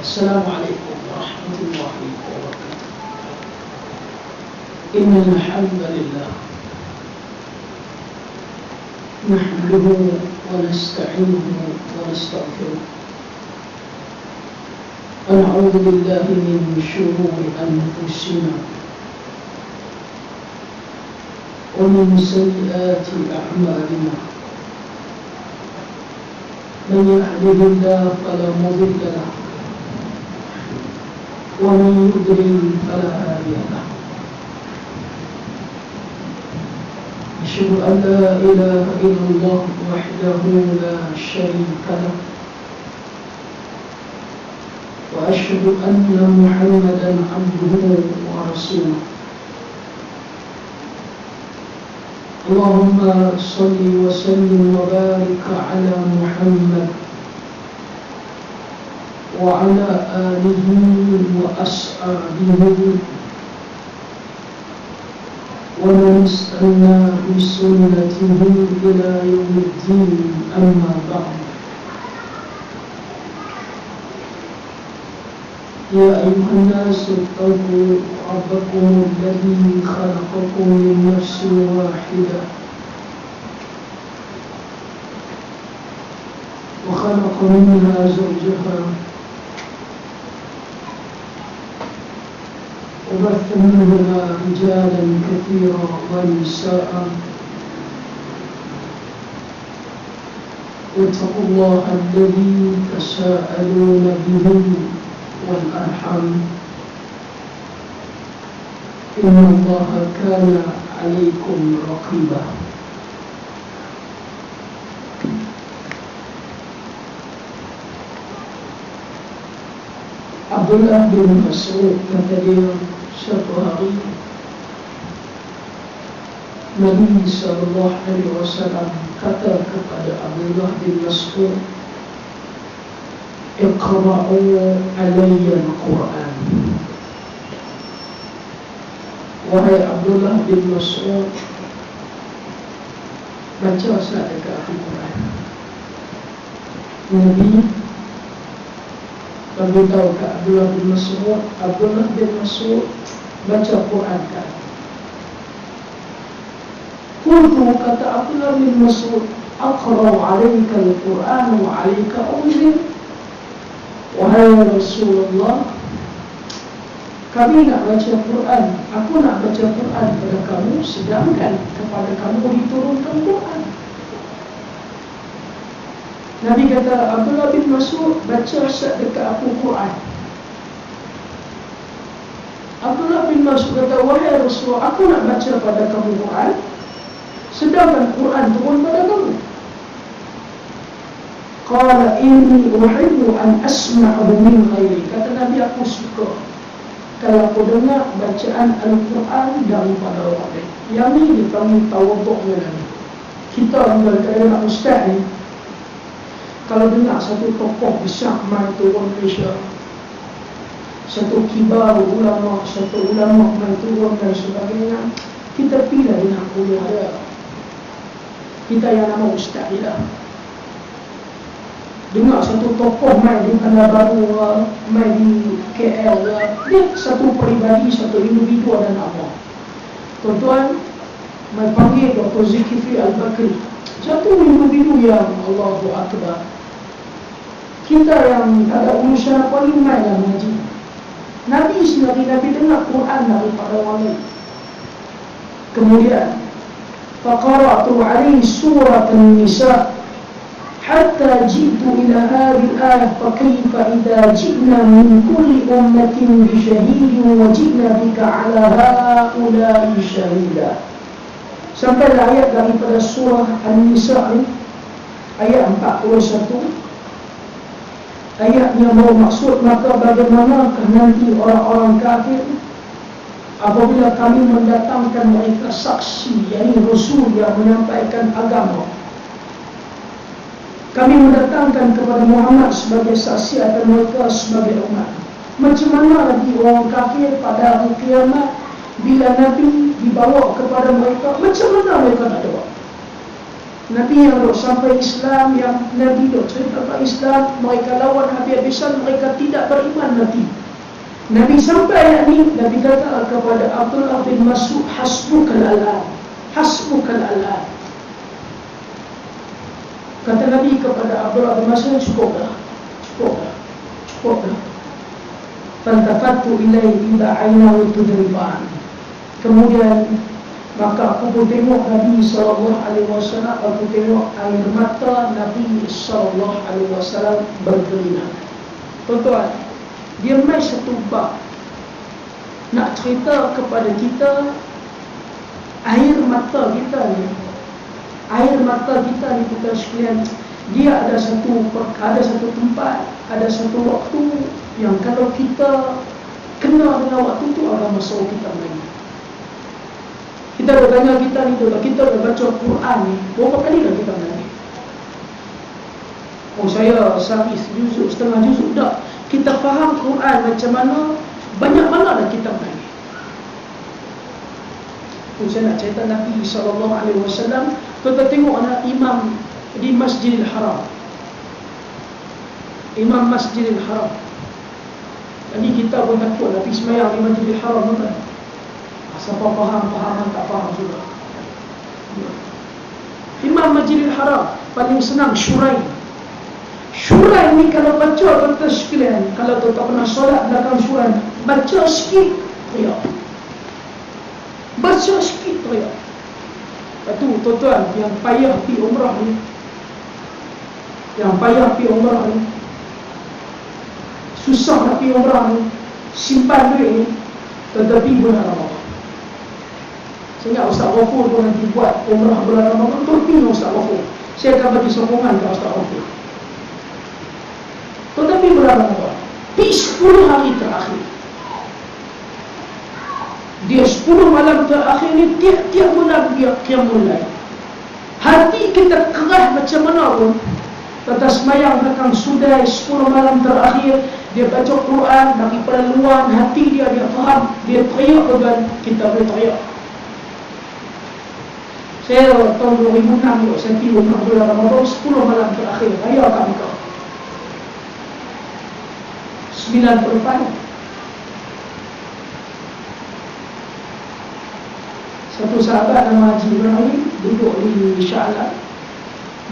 السلام عليكم ورحمة الله وبركاته. إن الحمد لله نحمده ونستعينه ونستغفره ونعوذ بالله من شرور أنفسنا ومن سيئات أعمالنا. من يهده الله فلا مضل له ومن يضلل فلا هادي له. أشهد أن لا إله إلا الله وحده لا شريك له وأشهد أن محمدا عبده ورسوله. اللهم صل وسلم وبارك على محمد وعلى آله وأصحابه ومن استنى بسنته إلى يوم الدين. أما بعد، يا أيها الناس اتقوا ربكم الذي خلقكم من نفس واحدة وخلق منها زوجها وبث منهما رجالا كثيرا ونساء. واتقوا الله الذي تساءلون به والأرحام إن الله كان عليكم رقيبا. Abdullah bin Mas'ud kata dia, suatu hari Nabi SAW kata kepada Abdullah bin Mas'ud, Iqra'u alayya al-Quran. Wahai Abdullah bin Mas'ud, baca saya dekat Al-Quran. Nabi beritahu ke Abdullah bin Mas'ud, Abdullah bin Mas'ud baca Quran kan. Qultu, kata Abdullah bin Mas'ud, aqra'u alayka al-Quran wa alayka unzil. Wahai Rasulullah, kami nak baca Quran, aku nak baca Quran pada kamu, sedangkan kepada kamu diturunkan Quran. Nabi kata, Abdullah bin Mas'ud, baca dekat aku Quran. Abdullah bin Mas'ud kata, wahai Rasulullah, aku nak baca pada kamu Quran, sedangkan Quran turun pada kamu. Qala inni uhibbu an asma'ahu min ghairi. Kata Nabi, aku suka kalau aku dengar bacaan Al-Quran daripada orang lain. Yang ni dipanggil tawaduk dengan Nabi. Kita kalau nak ustaz ni, kalau dengar satu tokoh besar mai turun Malaysia, satu kibar ulama, satu ulama mai turun dan sebagainya, kita pilih dengan kuliah dia. Kita yang nama ustaz dia lah. Dengar satu tokoh mai di Bandar Baru, mai di KL, dia satu peribadi, satu individu ada nama. Tuan-tuan, mai panggil Dr. Zulkifli Al-Bakri, satu individu yang Allahu Akbar. Kita yang ada urusan apa ni, mai lah mengaji. Nabi sendiri, Nabi dengar Quran daripada orang lain. Kemudian faqara'tu alaihi surat An-Nisa hatta jitu ila hadhihi al-ayah fa kayfa idza ji'na min kulli ummatin bi shahidin wa ji'na bika 'ala ha'ula'i shahida. Sampai ayat daripada surah An-Nisa ni, ayat 41. Ayat yang bermaksud, maka bagaimanakah nanti orang-orang kafir apabila kami mendatangkan mereka saksi, yakni Rasul yang menyampaikan agama. Kami mendatangkan kepada Muhammad sebagai saksi atas mereka sebagai umat. Macam mana lagi orang kafir pada hari kiamat bila Nabi dibawa kepada mereka, macam mana mereka nak jawab? Nabi yang dok sampai Islam, yang Nabi dok cerita tentang Islam, mereka lawan habis-habisan, mereka tidak beriman Nabi. Nabi sampai ayat ni, Nabi kata kepada Abdullah bin Mas'ud, hasbukal al'an, hasbukal al'an. Kata Nabi kepada Abdullah bin Mas'ud, cukuplah, cukuplah, cukuplah. Fantafattu ilaihi ila ainahu tudribaan. Kemudian maka aku pun tengok Nabi SAW, aku tengok air mata Nabi SAW bergelinar. Tuan-tuan, dia mai satu bab nak cerita kepada kita air mata kita ni. Air mata kita ni, kita sekalian, dia ada satu tempat, ada satu waktu yang kalau kita kena dengan waktu tu, agama masuk kita lagi. Kita bertanya kita ni, kita dah baca Quran ni berapa kali dah kita menangis? Oh, saya sehari juzuk, setengah juzuk dah. Kita faham Quran macam mana, banyak mana dah kita menangis. Saya nak cerita Nabi SAW. Kita tengok anak imam di Masjidil Haram, Imam Masjidil Haram. Jadi kita pun takut Nabi semayang di Masjidil Haram, tuan. Siapa faham, tak faham juga. Imam Masjidil Haram paling senang Syurain. Syurain ni kalau baca kata sekalian, kalau tu tak pernah solat belakang Syurain, baca sikit teriak, baca sikit teriak. Lepas tu tuan-tuan yang payah pergi umrah ni, susah nak pergi umrah ni, simpan duit ni, tetapi bulan Ramadan. Saya ingat Ustaz Ghafur pun nanti buat umrah bulan Ramadan, pergi Ustaz Ghafur. Saya akan bagi sokongan ke Ustaz Ghafur. Tetapi bulan Ramadan, di 10 hari terakhir, dia 10 malam terakhir ni, tiap-tiap bulan dia qiyamul lail. Hati kita keras macam mana pun, kata semayang belakang sudai 10 malam terakhir, dia baca Quran daripada luar hati dia faham, dia teriak dengan kita boleh teriak. Saya tahun 2006 saya pergi umrah bulan Ramadan, 10 malam terakhir raya Mekah 98. Satu sahabat nama Haji Ibrahim duduk di Shah Alam.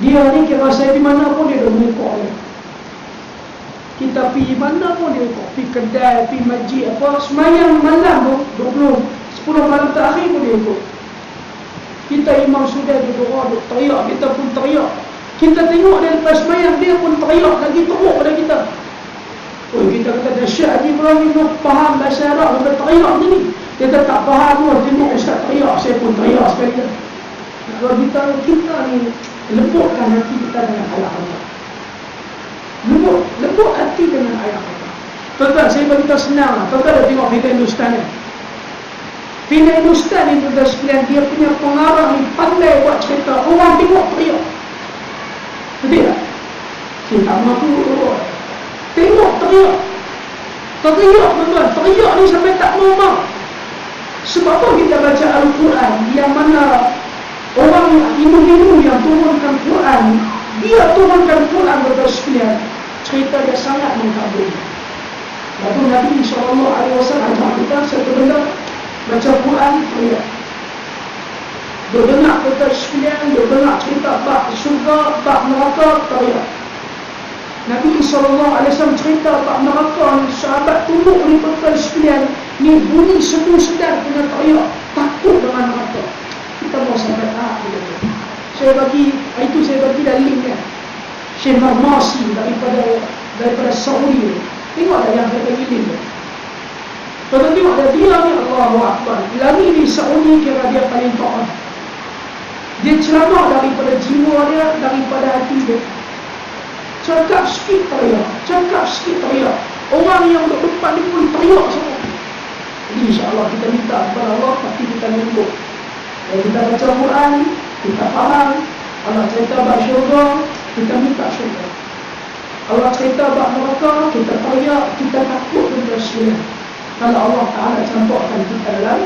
Dia ni kira saya di mana pun dia dah mengikut dia. Kita pergi mana pun dia ikut, pergi kedai, pergi masjid apa, semayang malam pun 10 malam terakhir pun dia ikut. Kita imam sudah duduk duk teriak, kita pun teriak. Kita tengok dia lepas semayang, dia pun teriak lagi teruk pada kita. Oh, kita kata dahsyat Haji Ibrahim tu faham bahasa Arab, dia teriak macam ni. Dia tak faham pun, tengok ustaz teriak, saya pun teriak sekali. Kalau kita ni lembutkan hati kita dengan ayat Allah. Lembut hati dengan ayat Allah. Tuan-tuan, saya beritahu senang lah. Tuan-tuan dah tengok film Hindustan ni. Film Hindustan ni, tuan-tuan sekalian, dia punya pengarah ni pandai buat cerita. Orang tengok teriak. Betul tak? Saya tak mampu tengok teriak. Teriak, tuan-tuan. Teriak ni sampai tak normal. Sebab apa kita baca Al-Quran yang mana orang ibu-ibu yang turunkan Quran, dia turunkan Quran betul sekalian, cerita dia sangat mengkabur. Lalu Nabi SAW ajar kita satu benda, baca Quran teriak. Dia dengar betul sekalian, dia dengar cerita bab syurga, bab neraka, teriak. Nabi SAW cerita bab neraka ni, sahabat tunduk ni betul sekalian, ni bunyi sedar dengan teriak, takut dengan neraka. Kita mau sampai saya bagi dah link kan, Syekh Marmasi daripada Saudi. Tengok dah yang saya bagi link tu. Kalau tengok dah dia ni, Allahu Akbar, lagi di Saudi kira dia paling top. Dia ceramah daripada jiwa dia, daripada hati dia. Cakap sikit teriak. Orang yang duduk depan ni pun teriak semua. Jadi insyaAllah kita minta kepada Allah, tapi kita lembut. Kalau kita baca Quran, kita faham. Allah cerita bab syurga, kita minta syurga. Allah cerita bab neraka, kita teriak, kita takut dan bersyukur. Kalau Allah Ta'ala campurkan kita dalam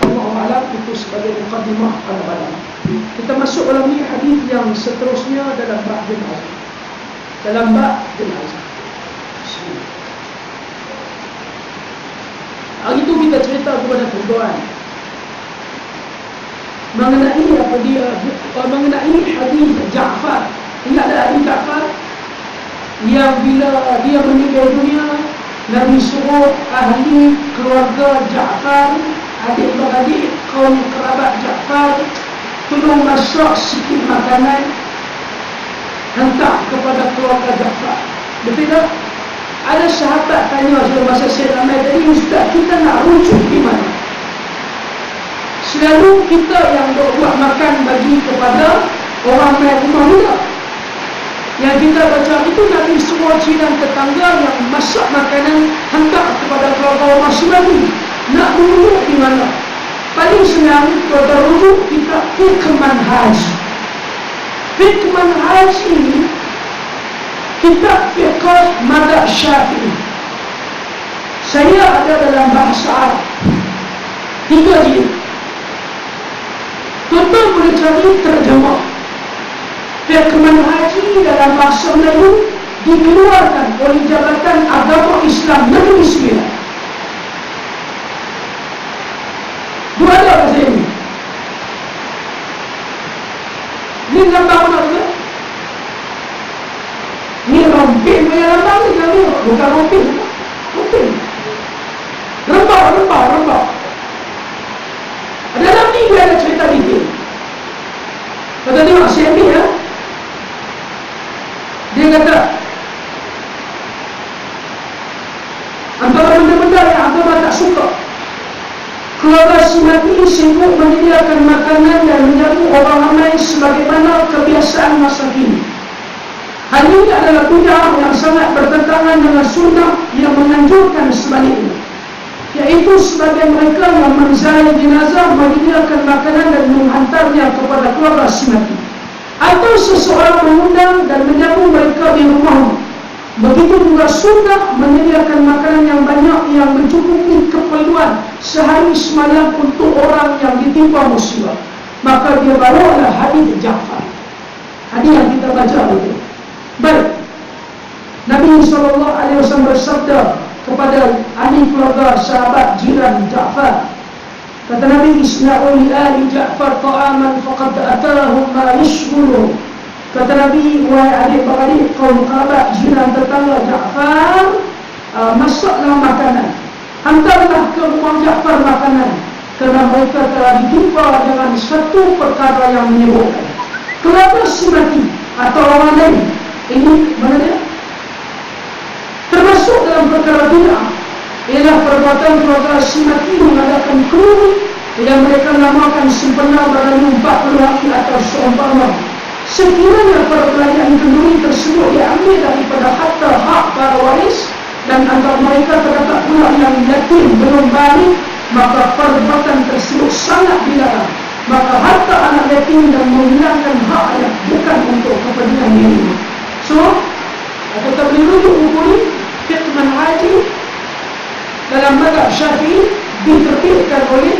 Allah alam itu sebagai mukadimah pada kita masuk dalam ni hadis yang seterusnya dalam bab jenazah. Dalam bab jenazah. Hari itu kita cerita kepada tuan-tuan mengenai apa dia, mengenai hadis Ja'far. Ingat tak hadis Ja'far yang bila dia meninggal dunia, Nabi suruh ahli keluarga Ja'far, adik-beradik, kaum kerabat Ja'far, tolong masak sikit makanan, hantar kepada keluarga Ja'far. Betul tak? Ada sahabat tanya masa saya ramai tadi, Ustaz, kita nak rujuk di mana? Selalu kita yang buat makan bagi kepada orang main rumah juga. Yang kita baca itu Nabi semua jiran tetangga yang masak makanan hantar kepada keluarga orang masing-masing. Nak merujuk di mana? Paling senang kita rujuk kita fiqh manhaj. Fiqh manhaj ini kitab fiqh mazhab Syafi'i. Saya ada dalam bahasa Arab 3 jilid. Tuan-tuan boleh cari terjemah. Fiqh manhaj dalam bahasa Melayu dikeluarkan oleh Jabatan Agama Islam Negeri Sembilan. Dua ada bahasa ini. Ini gambar mana tu? Ini rompin punya gambar ni, kami bukan rompin. Rompin. Rembak. Dalam ni dia ada cerita detail. Kata tengok saya ambil ya. Dia kata antara benda-benda yang agama tak suka, keluarga si mati sibuk menyediakan makanan dan menjamu orang ramai sebagaimana kebiasaan masa kini. Hal ini adalah bid'ah yang sangat bertentangan dengan sunnah yang menganjurkan sebaliknya, yaitu sebagai mereka yang menziarahi jenazah menyediakan makanan dan menghantarnya kepada keluarga si mati, atau seseorang mengundang dan menjamu mereka di rumahnya. Begitu juga sunnah menyediakan makanan yang banyak yang mencukupi keperluan sehari semalam untuk orang yang ditimpa musibah. Maka dia bawalah hadis Ja'far, hadis yang kita baca itu. Baik, Nabi SAW bersabda kepada ahli keluarga sahabat jiran Ja'far, kata Nabi, isna'u li ahli Ja'far ta'aman faqad atahum ma yashghuluhum. Kata Nabi, wahai adik-beradik kaum kerabat jiran tetangga Ja'far, masaklah makanan, hantarlah ke rumah Ja'far makanan, kerana mereka telah ditimpa dengan satu perkara yang menyebabkan. Keluarga si mati atau orang lain, ini mana dia? Termasuk dalam perkara bid'ah ialah perbuatan keluarga si mati mengadakan kerumunan yang mereka namakan sempena berlalu 40 hari atau seumpama. Sekiranya perbelanjaan kenduri tersebut diambil daripada harta hak para waris dan antara mereka terdapat pula yang yatim belum balik, maka perbuatan tersebut sangat dilarang. Maka harta anak yatim dan menghilangkan haknya bukan untuk kepentingan diri. So, kita boleh rujuk buku ini, fiqh manhaj dalam mazhab Syafi'i, diterbitkan oleh,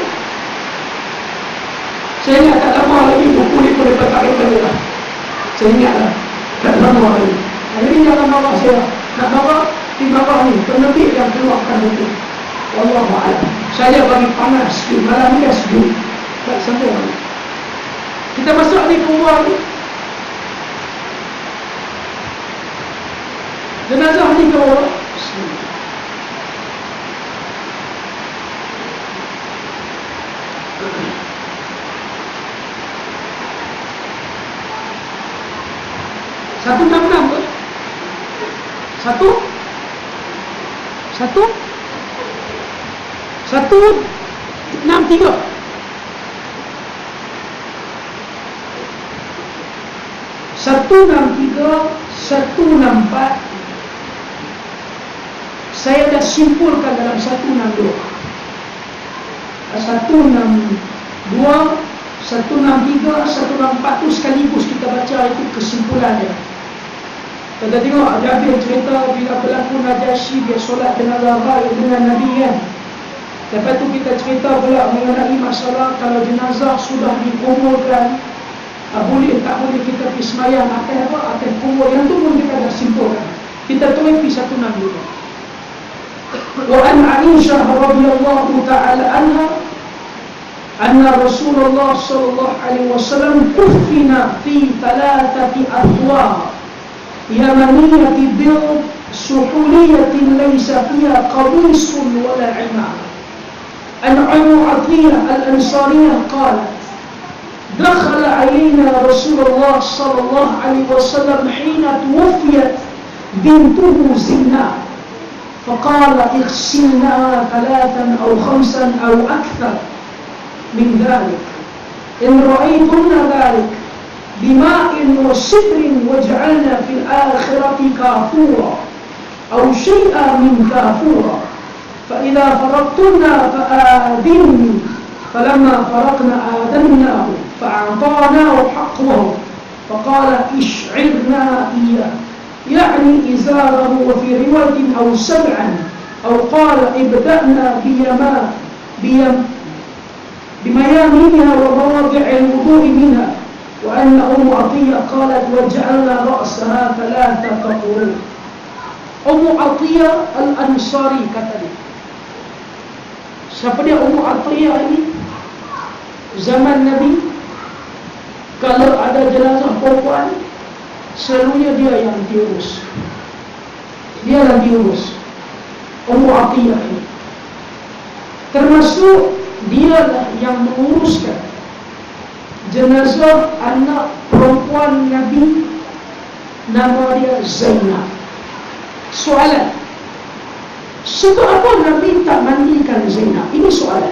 saya ingat tak lama lagi buku ini boleh bertarik-tarik lah. Saya ingat lah, tak lama lagi. Jadi jangan marah saya, nak marah di bawah ni, penerbit yang keluarkan buku. Wallahu'alam. Saya bagi panas sikit, malam ni dah sejuk, tak sambung lagi. Kita masuk ni keluar ni. Jenazah ni ke orang? Satu enam ke? Satu 63. Satu 164. Saya dah simpulkan dalam 162. 162, 163, 164 tu sekaligus kita baca itu kesimpulannya. Kita tengok Jabir cerita bila berlaku Najasyi dia solat jenazah ghaib dengan Nabi kan. Lepas tu kita cerita pula mengenai masalah kalau jenazah sudah dikuburkan, boleh tak boleh kita pergi semayang atas apa? Atas kubur. Yang tu pun kita dah simpulkan. Kita tulis satu nama dulu. Wa an Aisyah radhiyallahu ta'ala anha anna Rasulullah sallallahu alaihi wasallam kufina fi thalathati athwar yamaniyati bil suhuliyatin laysa fiha qamisun wala imam. An Atiyah al-Ansariyah qalat دخل علينا رسول الله صلى الله عليه وسلم حين توفيت بنته زينب فقال اغسلنها 3 أو 5 أو أكثر من ذلك إن رأيتن ذلك بماء وصدر واجعلنا في الآخرة كافورا أو شيئا من كافورا فإذا فرغتن فآذني فلما فرقنا آذناه فأعطاناه حقه فقال اشعرنا إياه يعني إزاره وفي رواية أو 7 أو قال ابدأنا بميامنها ومواضع الوضوء منها وأن أم عطية قالت وجعلنا رأسها 3 قطور. Ummu Atiyah al-Ansari kata dia. Siapa dia Ummu Atiyah ini? Zaman Nabi, kalau ada jenazah perempuan, selalunya dia yang diurus. Dia yang diurus. Ummu Atiyah ini. Termasuk dia yang menguruskan jenazah anak perempuan Nabi, nama dia Zainab. Soalan, sebab apa Nabi tak mandikan Zainab? Ini soalan.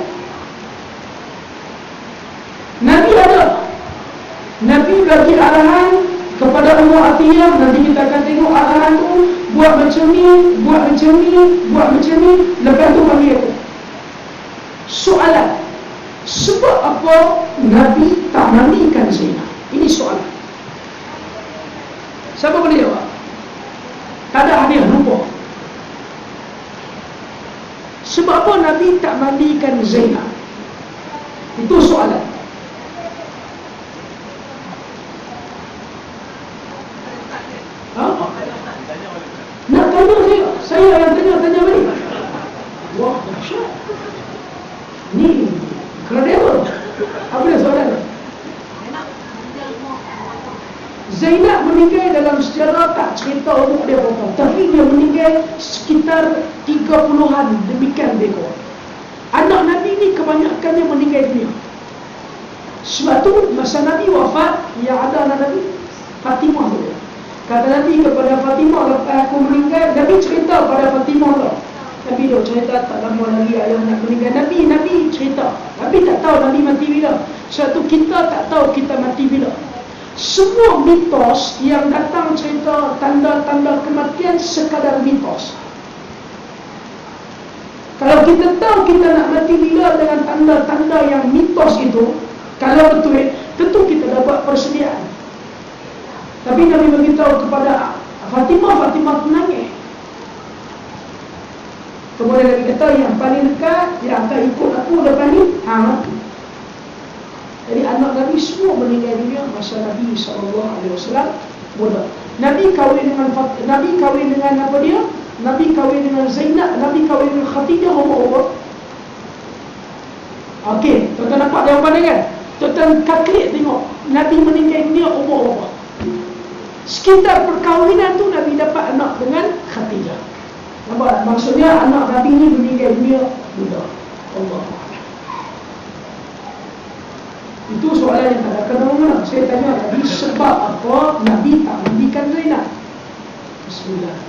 Nabi ada, Nabi bagi arahan kepada Ummu Atiyah. Nanti kita akan tengok arahan tu, buat macam ni, buat macam ni, buat macam ni. Lepas tu bagi aku soalan, sebab apa Nabi tak mandikan Zainab? Ini soalan. Siapa boleh jawab? Tak ada hadiah, lupa. Sebab apa Nabi tak mandikan Zainab? Itu soalan. Nak tanya saya yang tanya balik. Wah, dahsyat. Ni kredibel. Apa dia soalan? Zainab meninggal dalam sejarah tak cerita umur dia berapa, tapi dia meninggal sekitar 30-an, demikian bego. Anak Nabi ni kebanyakannya meninggal dunia. Sebab tu masa Nabi wafat, yang ada anak Nabi Fatimah tu. Kata Nabi kepada Fatimah, lepas aku meninggal, Nabi cerita pada Fatimah tu. Nabi dah cerita tak lama lagi ayah nak meninggal. Nabi cerita. Nabi tak tahu Nabi mati bila. Sebab tu kita tak tahu kita mati bila. Semua mitos yang datang cerita tanda-tanda kematian sekadar mitos. Kalau kita tahu kita nak mati bila dengan tanda-tanda yang mitos itu, kalau betul, tentu kita dapat persediaan. Tapi Nabi beritahu kepada Fatimah menangis. Kemudian Nabi kata yang paling dekat, yang akan ikut aku lepas ni, mati. Jadi anak Nabi semua meninggal dunia masa Nabi SAW muda. Nabi kahwin dengan apa dia? Nabi kahwin dengan Zainab, Nabi kahwin dengan Khadijah umur apa? Okey, tuan-tuan nampak jawapan dia kan? Tuan-tuan kalkulate tengok Nabi meninggal dunia umur apa? Sekitar perkahwinan tu Nabi dapat anak dengan Khadijah. Nampak? Maksudnya anak Nabi ni meninggal dunia muda. Allah. Itu soalan yang tak ada kena-mengena. Saya tanya tadi, sebab apa Nabi tak mandikan Zainab? Bismillah.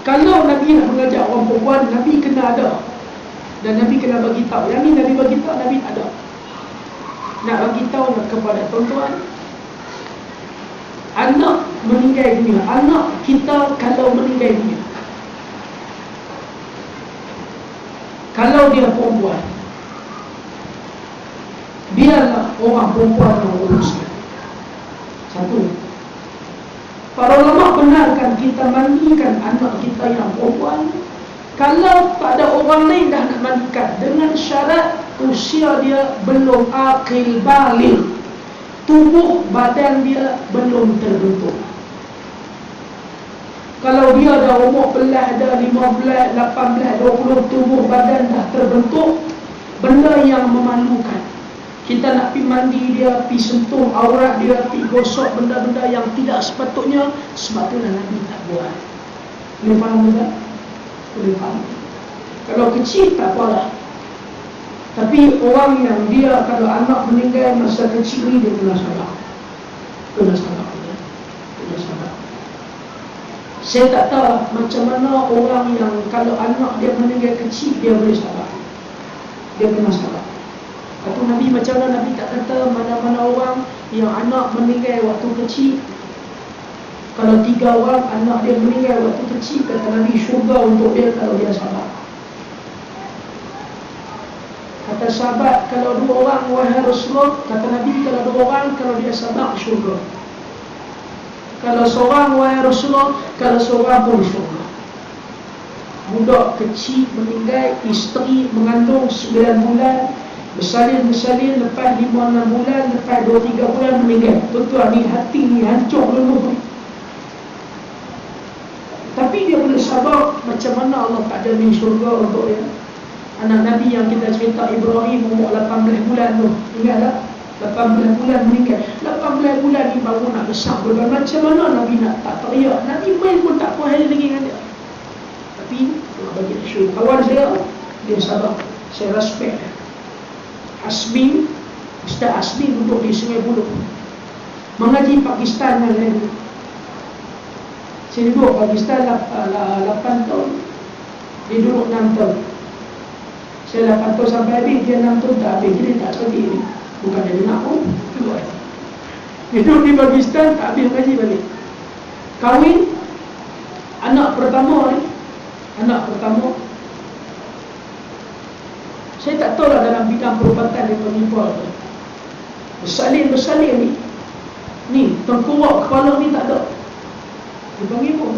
Kalau Nabi nak mengajak orang perempuan, Nabi kena ada. Dan Nabi kena bagi tahu. Yang ni Nabi bagi tahu, Nabi tak ada. Nak bagi tahu kepada tuan-tuan, anak meninggal dunia, anak kita kalau meninggal dunia, kalau dia perempuan, biarlah orang perempuan yang uruskan. Satu, para ulama benarkan kita mandikan anak kita yang perempuan kalau tak ada orang lain dah nak mandikan, dengan syarat usia dia belum akil baligh, tubuh badan dia belum terbentuk. Kalau dia dah umur belah, dah 15, 18, 20, tubuh badan dah terbentuk, benda yang memalukan. Kita nak pergi mandi dia, pergi sentuh aurat dia, pergi gosok benda-benda yang tidak sepatutnya, sebab tu Nabi tak buat. Boleh faham tak? Boleh faham. Kalau kecil tak apalah. Tapi orang yang dia, kalau anak meninggal masa kecil ni, dia kena salah. Kena salah. Kena salah. Saya tak tahu macam mana orang yang kalau anak dia meninggal kecil, dia boleh salah. Dia kena salah. Atau Nabi macam mana Nabi tak kata mana-mana orang yang anak meninggal waktu kecil. Kalau 3 orang anak dia meninggal waktu kecil, kata Nabi syurga untuk dia kalau dia sabar. Kata sahabat, kalau 2 orang wahai Rasulullah, kata Nabi kalau 2 orang kalau dia sabar syurga. Kalau seorang wahai Rasulullah, kalau seorang pun syurga. Budak kecil meninggal, isteri mengandung 9 bulan, bersalin, lepas 5-6 bulan, lepas 2-3 bulan meninggal. Tuan-tuan ni hati ni hancur dulu. Tapi dia boleh sabar. Macam mana Allah tak jamin syurga untuk dia. Anak Nabi yang kita cerita, Ibrahim umur 18 bulan tu, ingat tak? 18 bulan meninggal. 18 bulan ni baru nak besar. Macam mana Nabi nak tak teriak? Nabi main pun tak puas lagi dengan dia. Tapi Allah bagi dia syurga. Kawan saya, dia sabar. Saya respect dia. Asmi, Ustaz Asmi duduk di Sungai Buloh, mengaji Pakistan yang lain. Saya duduk Pakistan 8 tahun, dia duduk 6 tahun. Saya 8 tahun sampai habis, dia 6 tahun tak habis. Jadi tak pergi ni, bukan dia nak pun keluar. Dia duduk di Pakistan, tak habis mengaji balik. Kahwin, anak pertama ni, saya tak tahu lah dalam bidang perubatan dia pengimpul tu. Bersalin ni tengkorak kepala ni tak ada. Dia pengimpul.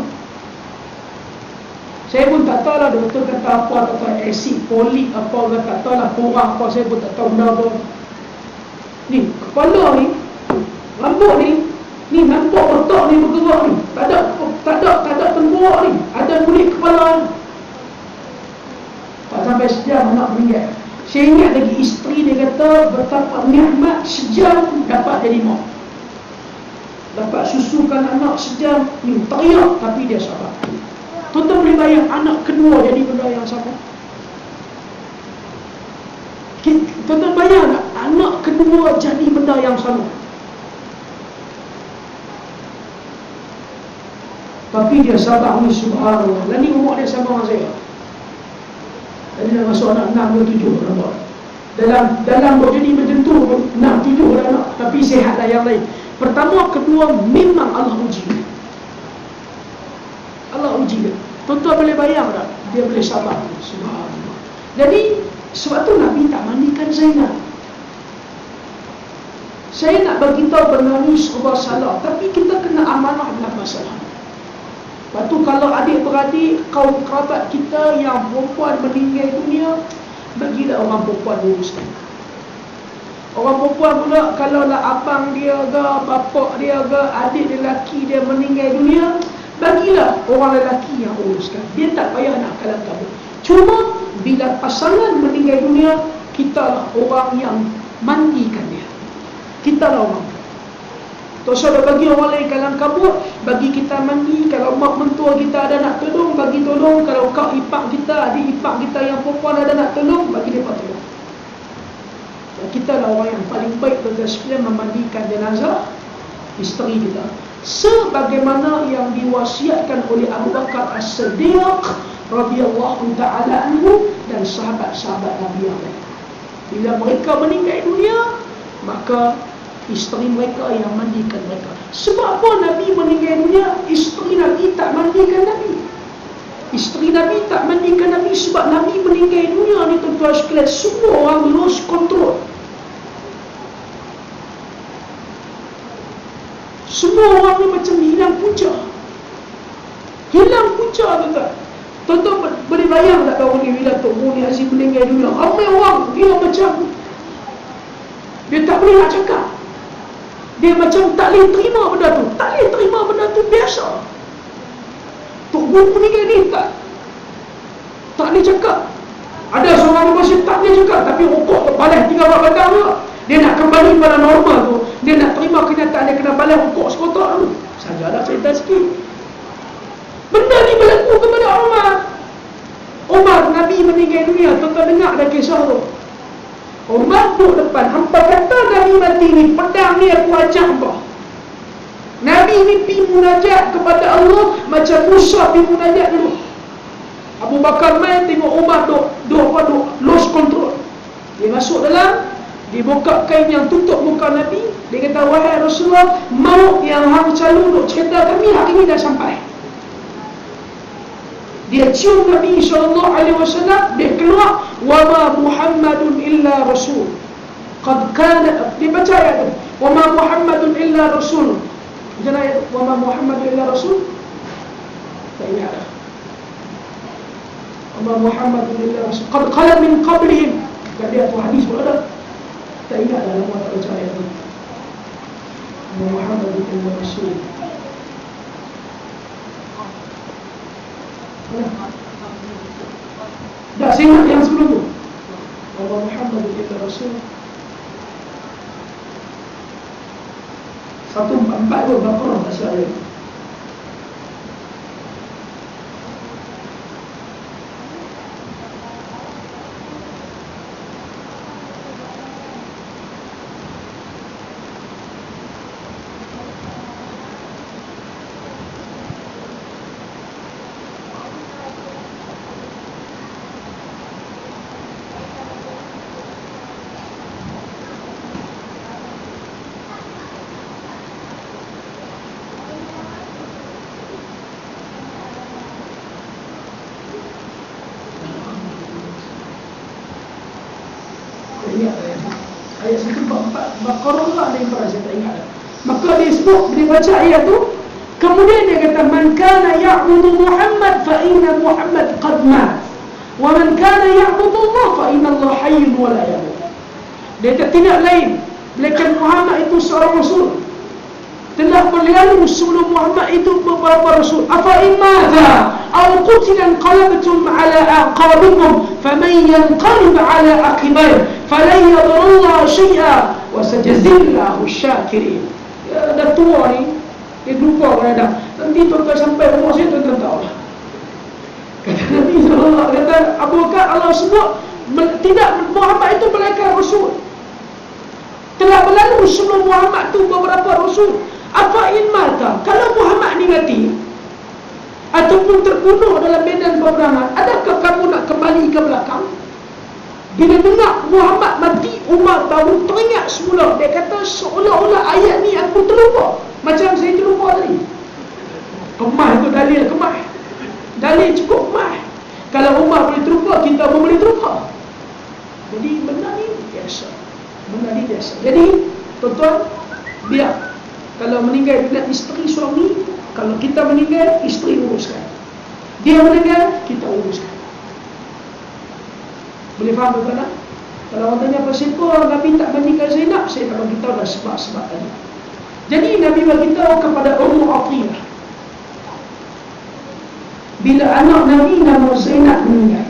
Saya pun tak tahu lah doktor kata apa, kata asid folik apa, tak tahu lah kurang apa, saya pun tak tahu benda apa. Ni kepala ni, rambut ni nampak otak ni bergerak ni. Tak ada tengkorak ni, ada kulit kepala ni. Tak sampai sejam anak meninggal. Saya ingat lagi isteri dia kata betapa nikmat sejam dapat jadi mak. Dapat susukan anak sejam ni, teriak tapi dia sabar. Tuan-tuan boleh bayang anak kedua jadi benda yang sama. Tuan-tuan bayang tak anak kedua jadi benda yang sama. Tapi dia sabar ni, subhanallah. Dan ni umur dia sama dengan saya. Jadi dah masuk anak 6 ke 7 nampak. Dalam berjadi macam tu 6-7 anak, tapi sihatlah yang lain. Pertama, kedua memang Allah uji. Allah uji dia. Tuan-tuan boleh bayang tak? Dia boleh sabar. Subhanallah. Jadi sebab tu Nabi tak mandikan Zainab. Saya nak bagi tahu benda ni serba salah, tapi kita kena amanah dalam masalah. Lepas tu kalau adik-beradik, kaum kerabat kita yang perempuan meninggal dunia, bagilah orang perempuan uruskan. Orang perempuan pula, kalau lah abang dia ke, bapak dia ke, adik lelaki dia meninggal dunia, bagilah orang lelaki yang uruskan. Dia tak payah nak kalang kabut. Cuma bila pasangan meninggal dunia, kita lah orang yang mandikan dia. Kita lah orang. Tak usah bagi orang lain kalang kabut, bagi kita mandi. Kalau mak mentua kita ada nak tolong, bagi tolong. Kalau kau ipak kita, adik ipak kita yang perempuan ada nak tolong, bagi dia tolong. Dan kita lah orang yang paling baik bagi sekalian memandikan jenazah isteri kita, sebagaimana yang diwasiatkan oleh Abu Bakar As-Siddiq radhiyallahu ta'ala anhu dan sahabat-sahabat Nabi yang lain. Bila mereka meninggal dunia, maka isteri mereka yang mandikan mereka. Sebab apa Nabi meninggal dunia, isteri Nabi tak mandikan Nabi? Isteri Nabi tak mandikan Nabi sebab Nabi meninggal dunia ni, tuan-tuan sekalian, semua orang lose control. Semua orang ni macam hilang punca. Hilang punca, tuan-tuan. Tuan-tuan boleh bayang tak tahun ni bila Tok Muni Azim meninggal dunia, ramai orang dia macam dia tak boleh nak cakap. Dia macam tak boleh terima benda tu. Tak boleh terima benda tu biasa. Tok Muni meninggal ni tak boleh cakap. Ada seorang masih tak boleh cakap, tapi rokok tu balas 3 batang juga. Dia nak kembali pada normal tu. Dia nak terima kenyataan dia kena balas rokok sekotak tu. Sajalah cerita sikit. Benda ni berlaku kepada Umar. Umar, Nabi meninggal dunia. Tuan-tuan dengar dah kisah tu. Umar duduk depan. Hampa kata Nabi mati ni, pedang ni aku ajak hampa. Nabi ni pergi munajat kepada Allah macam Musa pergi munajat dulu. Abu Bakar main tengok Umar duk lose control. Dia masuk dalam, dia buka kain yang tutup muka Nabi. Dia kata, wahai Rasulullah, maut yang hang selalu duk cerita kami hari ni dah sampai. Dia cium Nabi SAW, dia keluar, wa ma Muhammadun illa rasul qad kana, dia baca ayat tu, wa ma Muhammadun illa rasul. Macam ayat tu, wa ma Muhammadun illa rasul. Tak ingat dah. Wa ma Muhammadun illa rasul qad khalat min qablihim. Tak ada tu hadis pun ada. Tak ingat dah lama tak baca ayat tu. Wa ma Muhammadun illa rasul. Tak, saya ingat yang sebelum tu. Allah Muhammad illa Rasul. 144 tu Baqarah tak silap dia. Ayat 144 Baqarah lah ada yang pernah saya tak ingat dah. Maka dia sebut, dia baca ayat tu, kemudian dia kata, man kana ya'budu Muhammad fa inna Muhammad qad mat, wa man kana ya'budu Allah fa inna Allah hayyun wa la yamut. Dia kata tidak lain melainkan Muhammad itu seorang rasul. Telah berlalu sebelum Muhammad itu beberapa rasul. Afa in madha aw qutilan qalabtum ala aqabikum faman yanqalib ala aqibai falan yadurra syai'a wa sajazillahu syakirin. Ya, dah tua ni, dia lupa kan dah. Nanti tuan-tuan sampai umur saya, tuan-tuan tahu lah. Kata Nabi SAW, kata Abu Bakar, Allah sebut tidak, Muhammad itu malaikat rasul. Telah berlalu sebelum Muhammad itu beberapa rasul. Apa in mata, kalau Muhammad ni mati ataupun terbunuh dalam medan peperangan, adakah kamu nak kembali ke belakang? Bila dengar Muhammad mati, Umar baru teringat semula. Dia kata seolah-olah ayat ni aku terlupa. Macam saya terlupa tadi. Kemah tu dalil, kemah. Dalil cukup kemah. Kalau Umar boleh terlupa, kita pun boleh terlupa. Jadi benda ni biasa. Benda ni biasa. Jadi tuan-tuan, biar kalau meninggal dengan isteri suami, kalau kita meninggal, isteri uruskan. Dia meninggal, kita uruskan. Boleh faham tuan-tuan tak? Kalau orang tanya pasal apa Nabi tak mandikan Zainab, saya nak beritahu dah sebab-sebab tadi. Jadi Nabi beritahu kepada Ummu Atiyah, bila anak Nabi nama Zainab meninggal,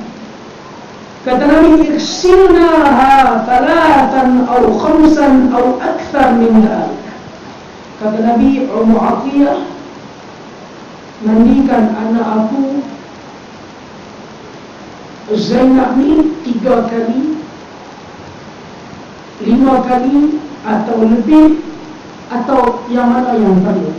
kata Nabi, iksilnaha thalathan aw khamsan aw akthar min dhalik. Kata Nabi, Ummu Atiyah, mandikan anak aku Zainab ni 3 kali, 5 kali atau lebih, atau yang mana yang perlu.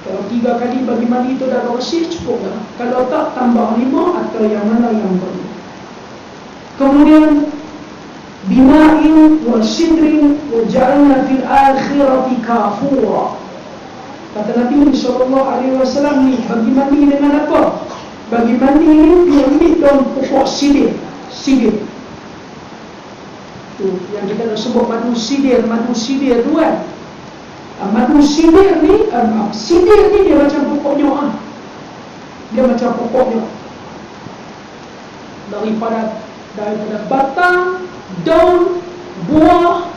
Kalau 3 kali bagi mandi itu dah bersih, cukup dah. Kalau tak, tambah 5 atau yang mana yang perlu. Kemudian bima'in wa sidrin wa ja'alna fil akhirati kafura. Kata Nabi SAW ni, bagi mandi dengan apa? Bagi mandi ni dia ambil daun pokok sidir. Sidir tu yang kita nak sebut madu sidir tu kan. Madu sidir ni dia macam pokok nyoa. Dia macam pokok nyoa. Daripada batang, daun, buah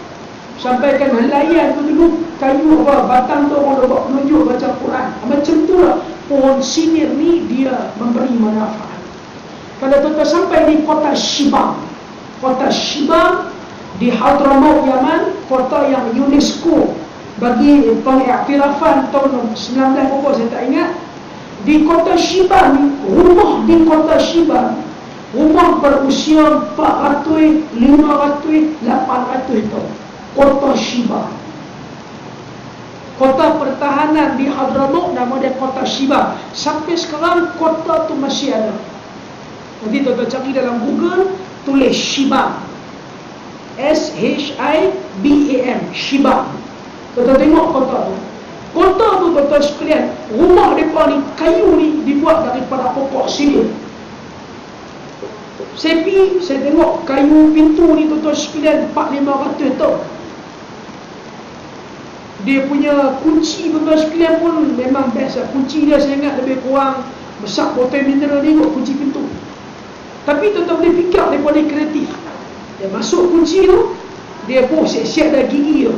sampai kan helaian tu dulu, kayu apa, batang tu orang buat penunjuk baca Quran. Macam tu lah pohon sidir ni dia memberi manfaat. Kalau tuan sampai di kota Shibam di Hadramaut, Yaman, kota yang UNESCO bagi pengiktirafan tahun 19 berapa saya tak ingat. Di kota Shibam ni, rumah berusia 400, 500, 800 tahun. Kota Shibam, kota pertahanan di Hadramaut, nama dia kota Shibam. Sampai sekarang kota tu masih ada. Nanti tuan-tuan cari dalam Google, tulis Shibam, S-H-I-B-A-M, Shibam. Tuan-tuan tengok kota tu. Kota tu tuan-tuan sekalian, rumah mereka ni, kayu ni dibuat daripada pokok sidir. Saya tengok kayu pintu ni tuan-tuan sekalian 400-500 tahun. Dia punya kunci tuan-tuan sekalian pun memang best lah. Kunci dia saya ingat lebih kurang besar botol mineral ni kot kunci pintu. Tapi tuan-tuan boleh fikir daripada kreatif. Dia masuk kunci tu, dia pun siap-siap dah gigi tu.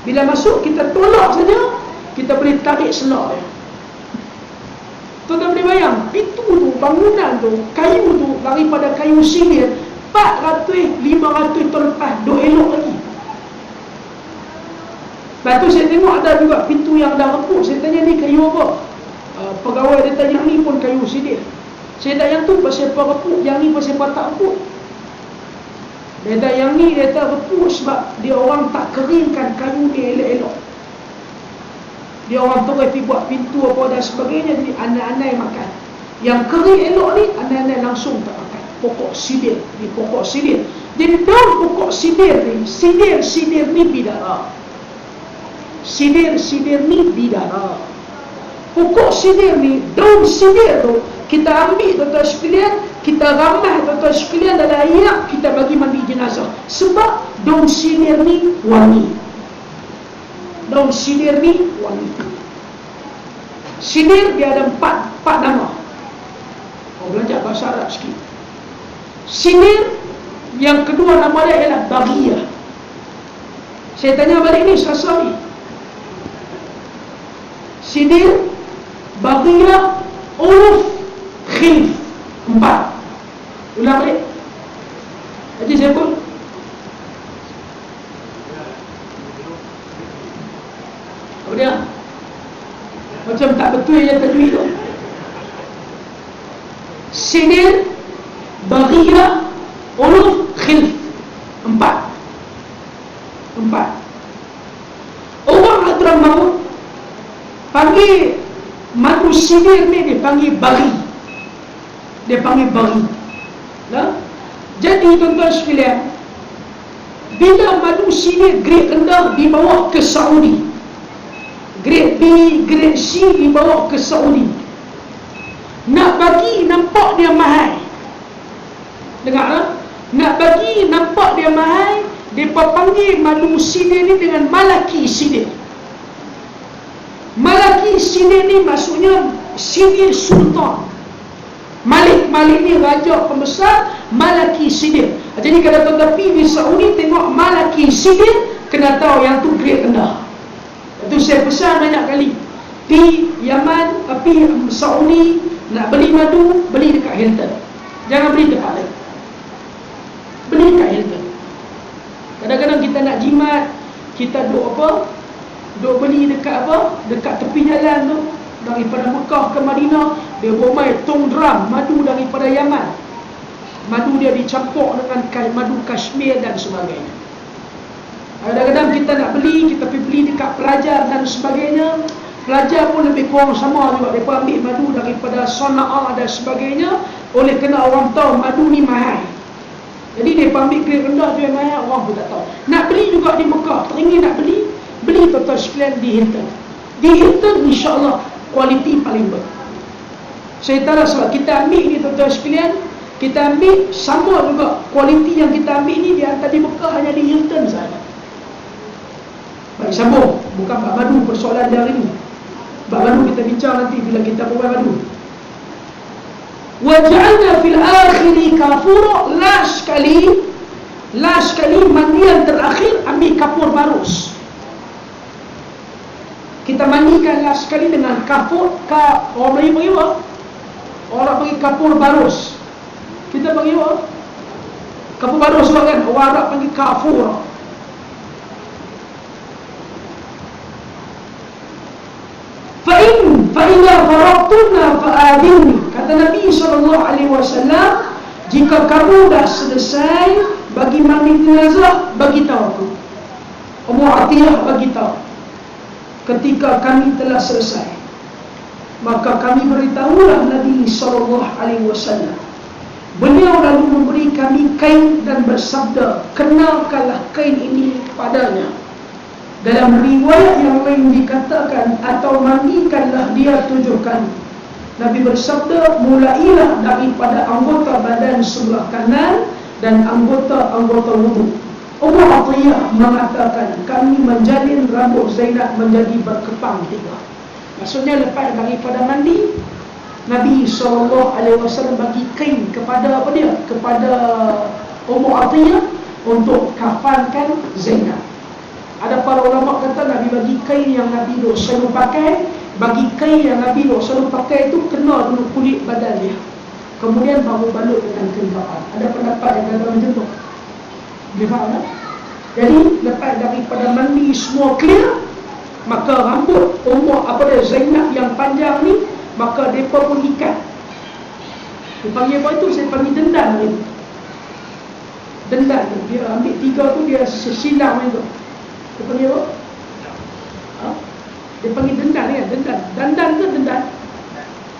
Bila masuk, kita tolak saja, kita boleh tarik selak dia. Tuan-tuan boleh bayang, pintu tu, bangunan tu, kayu tu, daripada kayu sidir 400-500 tahun lepas, duk elok lagi. Lepas tu saya tengok ada juga pintu yang dah reput. Saya tanya ni kayu apa? Pegawai dia tanya ni pun kayu sidir. Saya tak yang tu pasal apa reput, yang ni pasal apa tak reput. Dia tak yang ni dia tak reput sebab dia orang tak keringkan kayu dia elok-elok. Dia orang terus pergi buat pintu apa dan sebagainya, jadi anak-anak makan. Yang kering elok ni anak-anak langsung tak makan. Pokok sidir, di pokok sidir. Jadi daun pokok sidir ni, sidir ni bidara. Sidir ni bidara. Pokok sidir ni, daun sidir tu kita ambil tuan-tuan sekalian, kita ramah tuan-tuan sekalian dalam air, kita bagi mandi jenazah. Sebab daun sidir ni wangi. Daun sidir ni wangi. Sidir dia ada empat nama. Belajar bahasa Arab sikit. Sidir yang kedua nama dia ialah Baghiyah. Saya tanya balik ni Sasari. Sidir, Baghiyah, Uluf, Khilf. 4. Ulang balik. Haji saya pun apa dia? Macam tak betul yang tajwid tu. Sidir, Baghiyah, Uluf, Khilf. 4. Orang Hadramaut panggil madu sidir ni dia panggil Baghi. Dia panggil Baghi. Nah? Jadi tuan-tuan sekalian, bila madu sidir grade rendah dibawa ke Saudi, grade B, grade C dibawa ke Saudi, nak bagi nampak dia mahal. Dengar tak? Nak bagi nampak dia mahal, mereka panggil madu sidir ni dengan Malaki sidir. Malaki sidir ni maksudnya sidir sultan. Malik ni raja pembesar, Malaki sidir. Jadi kalau tuan-tuan pergi di Saudi tengok Malaki sidir, kena tahu yang tu grade rendah. Itu saya pesan banyak kali. Di Yaman, pergi Saudi, nak beli madu, beli dekat Hilton. Jangan beli dekat lain. Beli dekat Hilton. Kadang-kadang kita nak jimat, kita duk beli dekat dekat tepi jalan tu. Daripada Mekah ke Madinah, dia bomai tong drum madu daripada Yaman. Madu dia dicampur dengan madu Kashmir dan sebagainya. Kadang-kadang kita nak beli, kita pergi beli dekat pelajar dan sebagainya. Pelajar pun lebih kurang sama juga. Mereka ambil madu daripada Sana'a dan sebagainya. Oleh kerana orang tahu madu ni mahal, jadi dia ambil grade rendah tu yang mahal, orang pun tak tahu. Nak beli juga di Mekah, teringin nak beli tuan-tuan sekalian di Hilton. Di Hilton insya-Allah kualiti paling baik. Saya tahu sebab kita ambil ni tuan-tuan sekalian, kita ambil sama juga kualiti yang kita ambil ni di antara di Mekah hanya di Hilton saja. Baik, sambung. Bukan bab madu persoalan dia hari ini. Bab madu kita bincang nanti bila kita berbual madu. Waj'alna fil akhiri kafura, last kali mandian terakhir ambil kapur barus. Kita mandikan last kali dengan kapur, orang Melayu panggil apa? Orang panggil kapur barus. Kita panggil apa? Kapur barus kan? Orang Arab panggil kafur. Fa'idha faradtunna fa'adini. Kata Nabi SAW, jika kamu dah selesai bagi mandi jenazah, bagi tahu aku. Ummu Atiyah bagi tahu. Ketika kami telah selesai, maka kami beritahulah Nabi SAW. Beliau lalu memberi kami kain dan bersabda, kenalkanlah kain ini padanya. Dalam riwayat yang lain dikatakan, atau mandikanlah dia 7 kali. Nabi bersabda, mulailah daripada anggota badan sebelah kanan dan anggota-anggota wudu. Ummu Atiyah mengatakan, kami menjalin rambut Zainab menjadi berkepang 3. Maksudnya lepas daripada mandi, Nabi SAW bagi kain kepada apa dia? Kepada Ummu Atiyah untuk kafankan Zainab. Ada para ulama kata Nabi bagi kain yang Nabi selalu pakai, bagi kain yang Nabi selalu pakai itu kena dulu kulit badan dia, kemudian baru balut dengan kain kafan. Ada pendapat yang kata macam tu. Boleh faham tak? Jadi lepas daripada mandi semua clear, maka rambut Zainab yang panjang ni, maka mereka pun ikat. Dia panggil apa itu? Saya panggil dendan ni. Dendan tu, dia ambil 3 tu, dia silang itu. Dia panggil apa? Dia panggil dendan kan? Dandan ke dendan?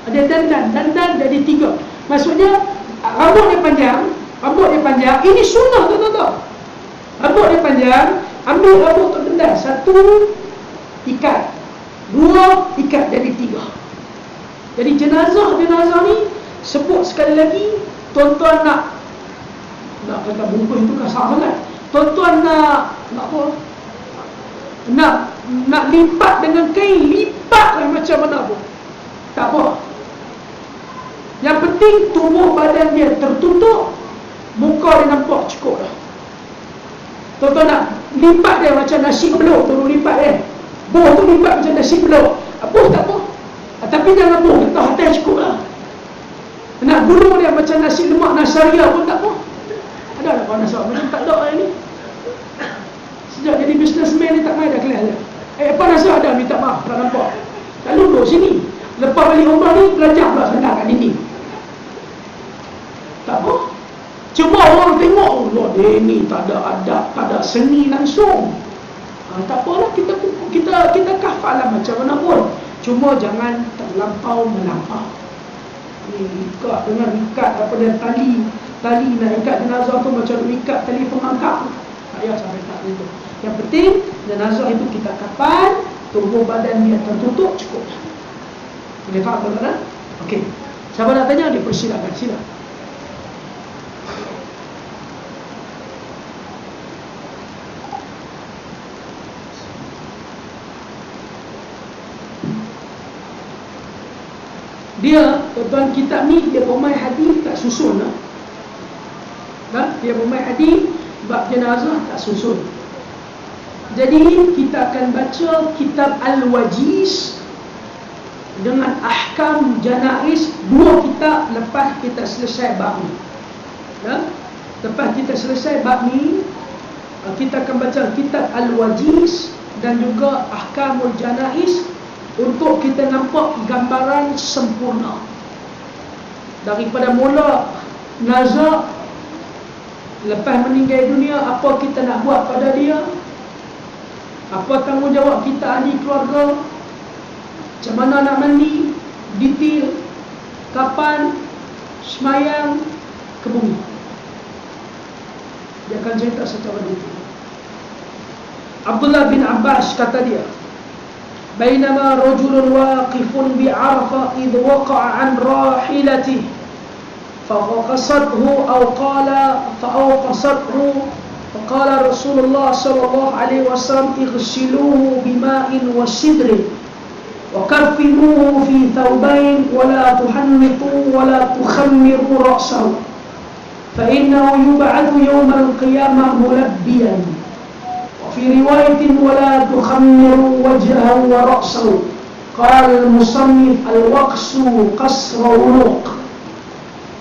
Ada dandan jadi 3. Maksudnya rambut dia panjang. Ini sunnah tu. Rambut dia panjang, ambil rambut tu dendan. 1 ikat, 2 ikat, jadi 3. Jadi jenazah ni sebut sekali lagi, tuan-tuan nak kata bungkus itu kasar sangat. Tuan-tuan nak apa? Nak lipat dengan kain, lipatlah macam mana pun tak apa. Yang penting tubuh badan dia tertutup, muka dia nampak cukup dah. Tuan-tuan nak lipat dia macam nasi belut, tu lipat dia. Boh tu lipat macam nasi belut. Apa tak apa. Tapi jangan boh, kita hati cukup lah. Nak gulung dia macam nasi lemak nasaria pun tak apa. Ada tak kawan nasab macam tak ada hari ni. Sejak jadi businessman ni tak main dah kelas dia. Apa nasihat ada, minta maaf, tak nampak. Tak duduk sini. Lepas balik umrah ni, belajar pula senang kat dinding. Tak apa. Cuma orang tengok, Allah dia ni tak ada adab, tak ada seni langsung. Tak apalah, kita kafal lah macam mana pun. Cuma jangan terlampau melampau. Ikat dengan ikat apa dia tali nak ikat jenazah tu macam ikat tali pengangkat. Tak payah sampai tak itu. Yang penting jenazah itu kita kafan, tubuh badan dia tertutup, cukup. Boleh faham tuan-tuan? Okey. Siapa nak tanya, dipersilakan, sila. Dia, tuan-tuan, kitab ni dia pemain hadis tak susun lah. Dia pemain hadis bab jenazah tak susun. Jadi kita akan baca kitab Al-Wajiz dengan ahkam janaiz, 2 kitab lepas kita selesai bab ni. Lepas kita selesai bab ni, kita akan baca kitab Al-Wajiz dan juga ahkamul janaiz untuk kita nampak gambaran sempurna daripada mula nazak, lepas meninggal dunia, apa kita nak buat pada dia, apa tanggungjawab kita ahli keluarga, macam mana nak mandi, detail, kapan, semayang, ke bumi. Dia akan cerita secara detail. Abdullah bin Abbas kata dia, bainama rajulun waqifun bi Arafah idh waqa'a an rahilatihi faqasathu aw qala fa'awqasathu Faqala Rasulullah sallallahu alaihi wasallam ighsiluhu bima'in wa sidrin wa kaffinuhu fi thawbain wa la tuhannitu wa la tukhammiru ra'sahu fa innahu yub'athu yawmal qiyamah mulabbiyan. Wa fi riwayatin wa la tukhammiru wajhahu wa ra'sahu. Qala al-musannif al-waqsu qasra unuq.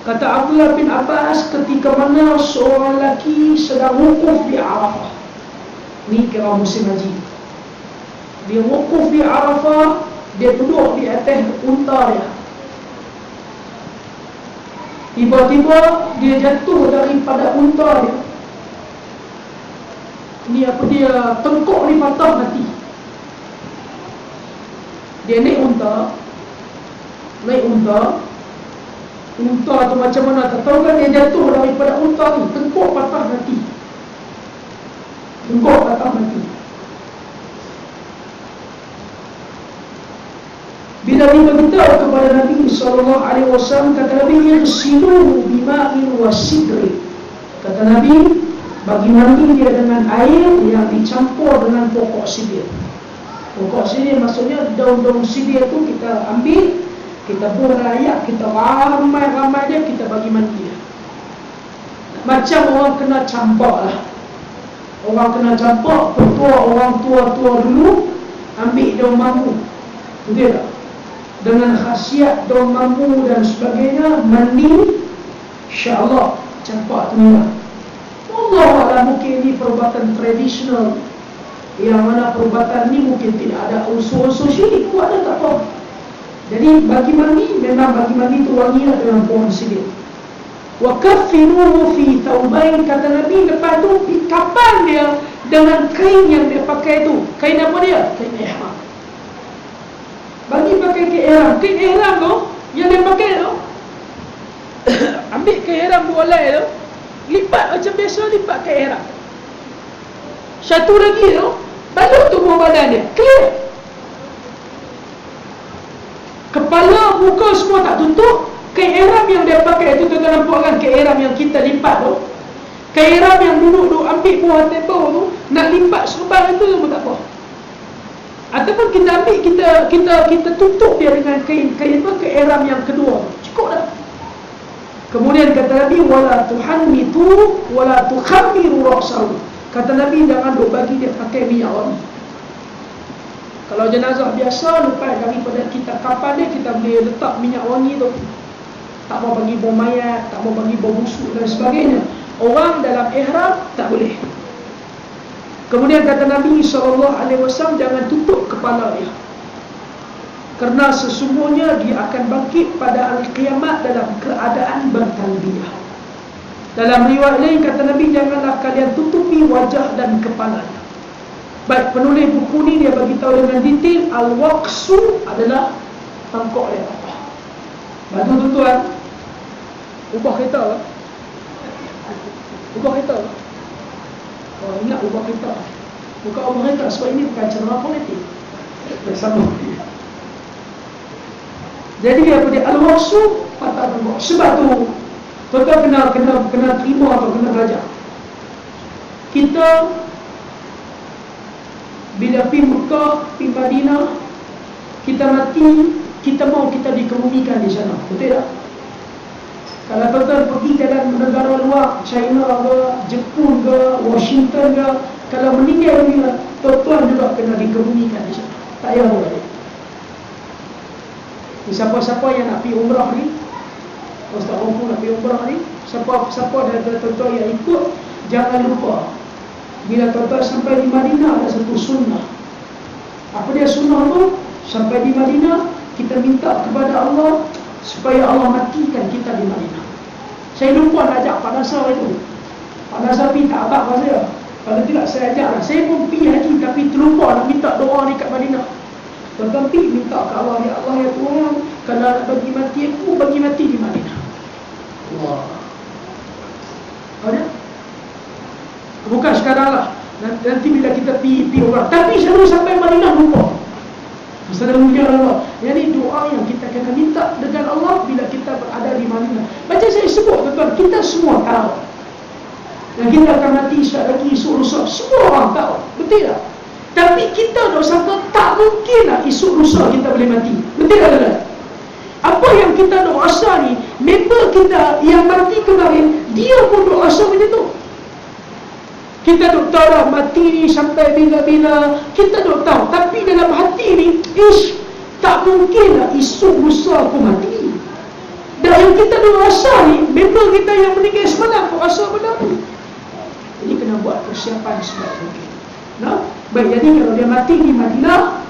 Kata Abdullah bin Abbas, ketika mana seorang lelaki sedang wukuf di Arafah. Ni kira musim haji. Dia wukuf di Arafah, dia duduk di atas unta dia. Tiba-tiba dia jatuh daripada unta dia. Ni apa dia, tengkuk ni patah mati. Dia naik unta. Unta tu macam mana, tak tahu kan, dia jatuh daripada unta ni, tengkuk patah mati. Bila diberitahu kepada Nabi SAW, kata Nabi, yaghsiluhu bima'in wa sidri. Kata Nabi, bagi mandi dia dengan air yang dicampur dengan pokok sibir. Pokok sibir maksudnya daun-daun sibir tu kita ambil, kita buang layak, kita ramai-ramai dia, kita bagi mandi dia. Macam orang kena campak lah. Orang kena campak, orang tua-tua dulu ambil daun bambu, betul tak? Dengan khasiat daun bambu dan sebagainya, mandi, insya-Allah campak tu lah. Allah mungkin ini perubatan tradisional, yang mana perubatan ni mungkin tidak ada unsur-unsur syirik, buat ada tak apa. Jadi bagi mandi, memang bagi mandi tu wangilah dengan pohon sibir. Wa kaffinuhu fi thawbain, kata Nabi, lepas tu kapan dia dengan kain yang dia pakai tu. Kain apa dia? Kain ihram. Bagi pakai kain ihram. Kain ihram tu yang dia pakai tu, ambil kain ihram dua helai tu, lipat macam biasa lipat kain ihram. Satu lagi tu, balut tubuh badan dia, clear. Kepala, muka semua tak tutup. Kain ihram yang dia pakai itu, tuan-tuan nampak kan, kain ihram yang kita lipat tu, kain ihram yang duduk ambil buah tembok tu, nak lipat serban itu semua tak apa. Ataupun kita ambil, kita tutup dia dengan kain ihram yang kedua, cukup dah. Kemudian kata Nabi, wala tuhannitu wala tukhammiru ra'sahu. Kata Nabi, jangan duk bagi dia pakai minyak wangi. Kalau jenazah biasa, lepas daripada kita kapan dia, kita boleh letak minyak wangi tu. Tak mau bagi bau mayat, tak mau bagi bau busuk dan sebagainya. Orang dalam ihram tak boleh. Kemudian kata Nabi SAW, jangan tutup kepala dia, kerana sesungguhnya dia akan bangkit pada hari kiamat dalam keadaan bertalbiyah. Dalam riwayat lain kata Nabi, janganlah kalian tutupi wajah dan kepalanya. Baik, penulis buku ni dia bagi tahu dengan detail, al-waqsu adalah tangkuk dia apa. Bantu tuan-tuan, ubah kereta lah. Ubah kereta lah. Oh, ingat ubah kereta. Bukan ubah kereta, sebab ini bukan ceramah politik. Bersama. Jadi apa dia, al-waqsu patah tangkuk. Sebab tu tuan-tuan kena terima atau kena belajar. Kita bila pergi Mekah, pergi Madinah, kita mati, kita mau kita dikebumikan di sana, betul tak? Kalau tuan-tuan pergi dalam negara luar, China ke, Jepun ke, Washington ke, kalau meninggal dunia, tuan-tuan juga kena dikebumikan di sana. Tak payah balik. Siapa-siapa yang nak pergi umrah ni, Ustaz Rompu nak pergi umrah ni, siapa dari tuan-tuan yang ikut, jangan lupa, bila tuan-tuan sampai di Madinah, ada satu sunnah. Apa dia sunnah tu? Sampai di Madinah, kita minta kepada Allah supaya Allah matikan kita di Madinah. Saya lupa nak ajak Pak Nasar itu. Pak Nasar pergi tak abad saya. Kalau tidak saya ajak lah. Saya pun pergi haji tapi terlupa nak minta doa ni kat Madinah. Tuan-tuan pergi minta ke Allah, ya Allah, ya Tuhan, kalau nak bagi mati aku, bagi mati di Madinah. Wah. Ada? Bukan sekarang lah. Nanti bila kita pergi orang. Tapi selalu sampai Madinah lupa. Assalamualaikum Allah. Yang ni doa yang kita akan minta dengan Allah bila kita berada di Madinah. Macam saya sebut tuan-tuan, kita semua tahu Dan kita akan mati sekali lagi, esok lusa. Semua orang tahu, betul tak? Tapi kita tak sangka tak mungkin lah esok lusa kita boleh mati. Betul tak? Apa yang kita nak rasa ni, member kita yang mati kemarin, dia pun nak rasa macam tu. Kita tak tahu lah mati ni sampai bila-bila, kita tak tahu. Tapi dalam hati ni, tak mungkin lah esok lusa aku mati. Dan yang kita nak rasa ni, member kita yang meninggal semalam pun rasa benda tu. Jadi kena buat persiapan sebaik mungkin. Nah, baik, jadi kalau dia mati di Madinah,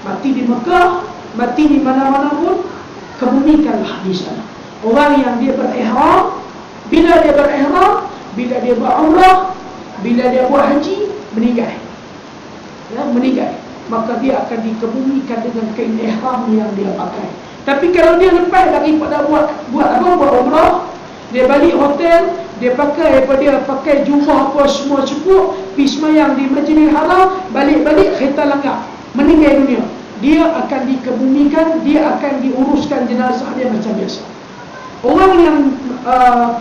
mati di Mekah, mati di mana-mana pun, kebumikanlah di sana. Orang yang dia berihram, bila dia berihram, bila dia buat umrah, bila dia buat haji, meninggal. Ya, meninggal. Maka dia akan dikebumikan dengan kain ihram yang dia pakai. Tapi kalau dia lepas daripada buat umrah, dia balik hotel, dia pakai jubah apa semua cukup, pergi semayang di Masjidil Haram, balik-balik kereta langgar, meninggal dunia. Dia akan dikebumikan, dia akan diuruskan jenazah dia macam biasa. Orang yang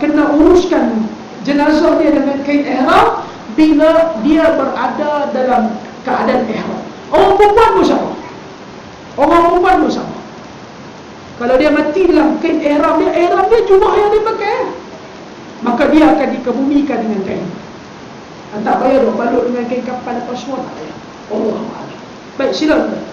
kena uruskan jenazah dia dengan kain ihram bila dia berada dalam keadaan ihram. Orang perempuan pun sama. Orang perempuan pun sama. Kalau dia mati dalam kain ihram dia jubah yang dia pakai, maka dia akan dikebumikan dengan kain. Tak payah dok balut dengan kain kapan apa semua, tak payah. Allahuakbar. Baik, silakan.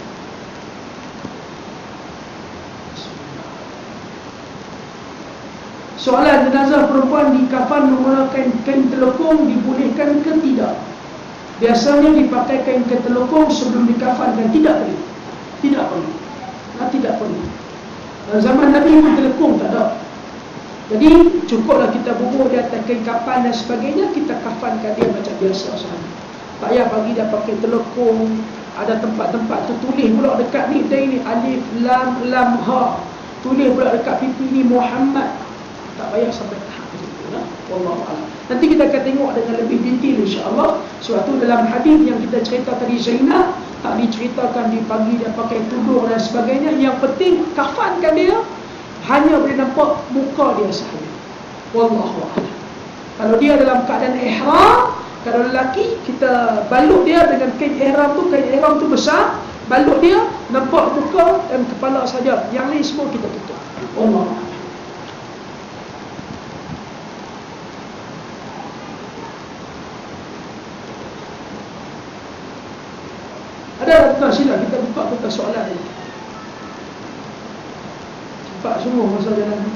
Soalan, jenazah perempuan dikafan menggunakan kain telekung dibolehkan ke tidak? Biasanya dipakai kain telekung sebelum dikafankan. Tidak perlu. Tidak perlu. Tidak perlu. Zaman Nabi pun telekung tak ada. Jadi cukuplah kita bubuh di atas kain kafan dan sebagainya, kita kafankan dia macam biasa sahaja. Tak payah bagi dia pakai telekung. Ada tempat-tempat tu tulis pula dekat ni, dia ni alif lam ha. Tulis pula dekat pipi ni Muhammad. Tak payah sampai tahap itu lah. Wallahu a'lam. Nanti kita akan tengok dengan lebih detail insya-Allah. Sebab tu dalam hadis yang kita cerita tadi Zainab, tak diceritakan di pagi dia pakai tudung dan sebagainya. Yang penting kafankan dia, hanya boleh nampak muka dia sahaja. Wallahu a'lam. Kalau dia dalam keadaan ihram, kalau lelaki, kita balut dia dengan kain ihram tu. Kain ihram tu besar, balut dia, nampak muka dan kepala saja. Yang lain semua kita tutup. Wallahu a'lam. Ada tuan, sila kita buka soalan ni. Cepat semua masa jalan ni.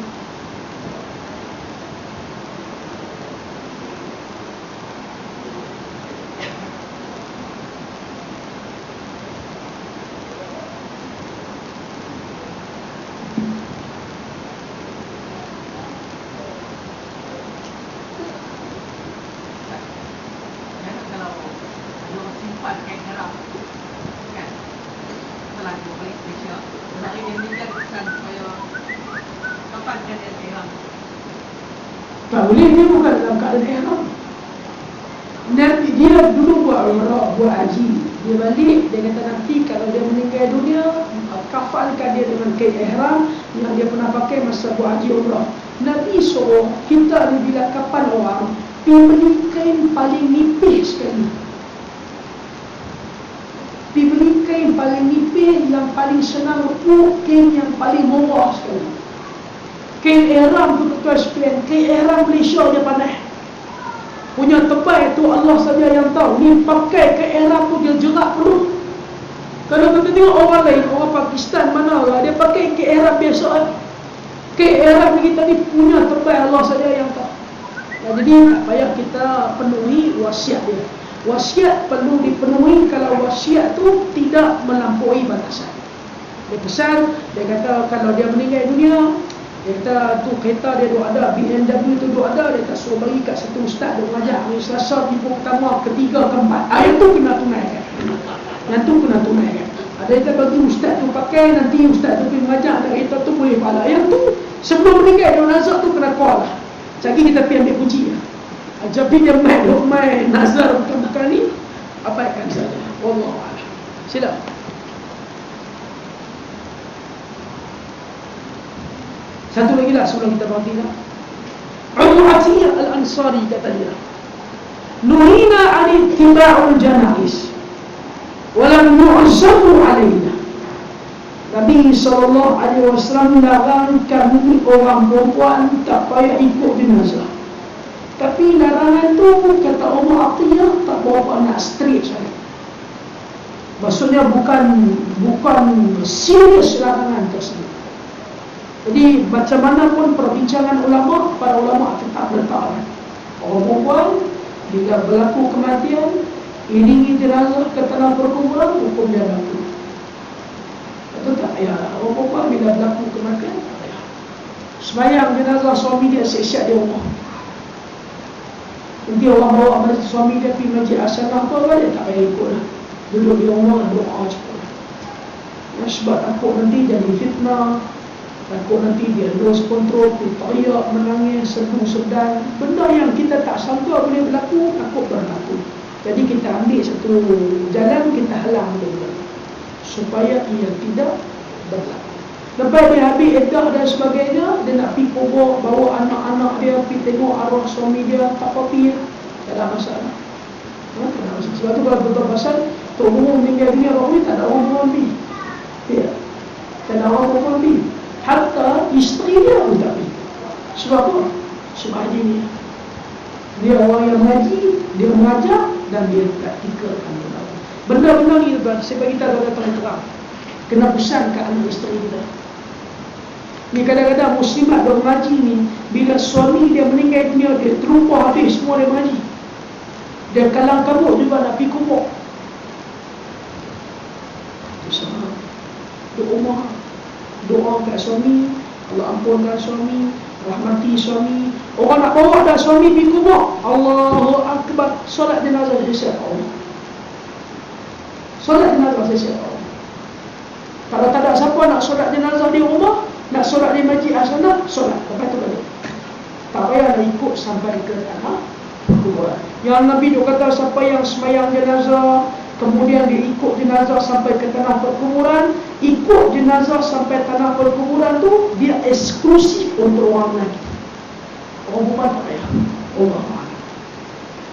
Tak boleh, dia bukan dalam keadaan ihram. Nanti dia dulu buat umrah, buat haji, dia balik, dia kata nanti kalau dia meninggal dunia, kafankan dia dengan kain ihram yang dia pernah pakai masa buat haji umrah. Nabi suruh kita ni bila kafan orang, beli kain paling nipis sekali. Beli kain paling nipis yang paling senang untuk, kain yang paling murah sekali. Kain ihram tu tuan sekalian, kain ihram Malaysia dia panas. Punya tebal tu Allah saja yang tahu. Ni pakai kain ihram tu dia jerak penuh. Kalau kita tengok orang lain, orang Pakistan mana lah, dia pakai kain ihram biasa. Kain ihram kita ni punya tebal Allah saja yang tahu. Jadi tak payah kita penuhi wasiat dia. Wasiat perlu dipenuhi kalau wasiat tu tidak melampaui batasan. Dia pesan, dia kata kalau dia meninggal dunia, dia kata tu kereta dia duk ada, BMW tu duk ada, dia tak suruh bagi kat satu ustaz duk mengajar hari Selasa, minggu pertama, ketiga, keempat. Yang tu kena tunaikan. Yang tu kena tunaikan. Ada kita bagi ustaz tu pakai, nanti ustaz tu pergi mengajar, dan kereta tu boleh pahala. Yang tu sebelum meninggal dia nazar tu kena call lah. Jadi kita pergi ambil puji lah. Jadi dia main nazar bukan ni, abaikan saja. Wallahualam. Sila. Satu lagi lah sebelum kita berhenti lah. Ummu Atiyah Al-Ansari kata dia, nuhina an ittiba'ul janaiz wa lam yu'zamu alaina. Nabi SAW larang kami orang perempuan tak payah ikut jenazah. Tapi larangan tu kata Umar Atiyah tak berapa nak straight saya. Maksudnya bukan serius larangan tersebut. Jadi macam mana pun perbincangan ulama, para ulama tetap letak orang perempuan bila berlaku kematian iringi jenazah ke tanah perkuburan, hukum dia berlaku. Betul tak? Ya, orang perempuan bila berlaku kematian tak payah sembahyang jenazah suami dia siap-siap di rumah. Nanti orang bawa suami dia pergi masjid Asyanah tu balik tak payah ikut lah. Duduk di rumah doa cepat. Ya, sebab takut nanti jadi fitnah, takut nanti dia lose control, teriak, menangis, sedu, sedang. Benda yang kita tak sangka boleh berlaku, takut berlaku. Jadi kita ambil satu jalan, kita halang dia supaya ia tidak berlaku. Lepas dia habis iddah dan sebagainya, dia nak pergi kubur, bawa anak-anak dia pergi tengok arwah suami dia, tak apa-apa, tak ada masalah. Tak ada masalah. Sebab tu kalau betul pasal Tok Guru meninggal dunia orang ni tak ada orang perempuan pergi. Ya. Tak ada orang perempuan pergi. Hatta isteri dia pun tak pergi. Sebab apa? Sebab haji ni dia orang yang haji, dia mengajar dan dia praktikalkan benda-benda ni. Saya bagi tahu terang-terang, kena pesan ke anak isteri kita. Ni kadang-kadang muslimat dia mengaji ni, bila suami dia meninggal dunia, dia terumpah habis semua dia mengaji. Dia kalang kabut juga nak pergi kubur. Doa kat suami, Allah ampunkan suami, rahmati suami. Orang nak bawa dah suami pergi kubur, Allahu Akbar, solat jenazah siap Allah. Solat jenazah siap Allah. Kalau tak ada siapa nak solat jenazah di rumah, nak solat di masjid Asyanah, solat. Lepas tu balik. Tak payah nak ikut sampai ke tanah kuburan. Yang Nabi tu kata siapa yang sembahyang jenazah, kemudian dia ikut jenazah sampai ke tanah perkuburan, ikut jenazah sampai tanah perkuburan tu dia eksklusif untuk orang lelaki. Orang perempuan tak payah. Allah Ta'ala.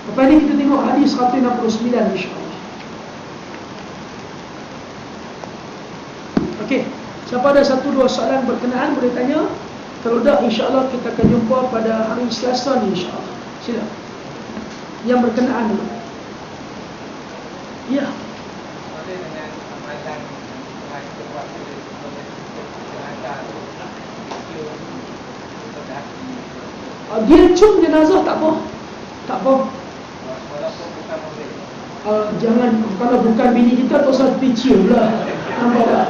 Lepas ni kita tengok hadis 169 insyaAllah. Okey, siapa ada satu dua soalan berkenaan boleh tanya. Kalau tak, insyaAllah kita akan jumpa pada hari Selasa ni insyaAllah. Sila. Yang berkenaan dulu. Ya. Dia cium jenazah tak apa. Tak apa. Jangan, kalau bukan bini kita tak usah cium lah. Nampak tak?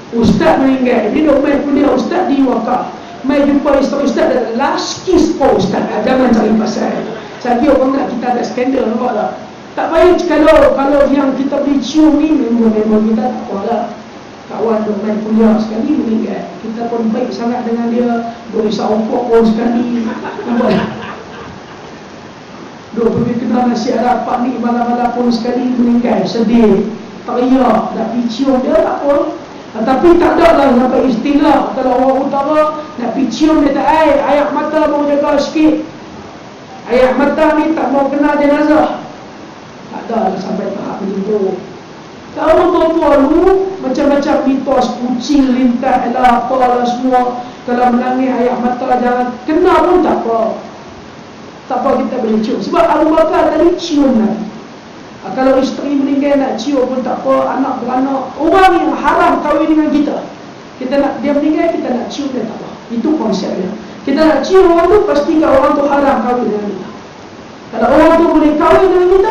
Ustaz meninggal, dia duk main kuliah ustaz di wakaf. Main jumpa isteri ustaz dan last kiss Ustaz. Jangan cari pasal. Saya orang nak kita ada skandal, nampak tak? Tak payah kalau yang kita boleh cium ni memang kita tak apalah. Kawan duk main kuliah sekali meninggal, kita pun baik sangat dengan dia, boleh saupok pun sekali. Nampak tak? Duk pergi kenal nasi Arab ni malam-malam pun sekali meninggal, sedih, teriak, nak pergi cium dia tak apa. Tapi tak ada lah sampai istilah. Kalau orang utara nak pergi cium dia tak, air mata mau jaga sikit, air mata ni tak mau kena jenazah. Tak ada lah sampai tahap begitu. Kalau tua-tua dulu macam-macam mitos, kucing lintah lah, apalah semua. Kalau menangis air mata jangan kena pun tak apa. Tak apa, kita boleh cium. Sebab Abu Bakar tadi cium Nabi. Kalau isteri meninggal nak cium pun tak apa, anak beranak, orang yang haram kahwin dengan kita, kita nak dia meninggal, kita nak cium dia tak apa. Itu konsepnya. Kita nak cium orang tu, pastikan orang tu haram kahwin dengan kita. Kalau orang tu boleh kahwin dengan kita,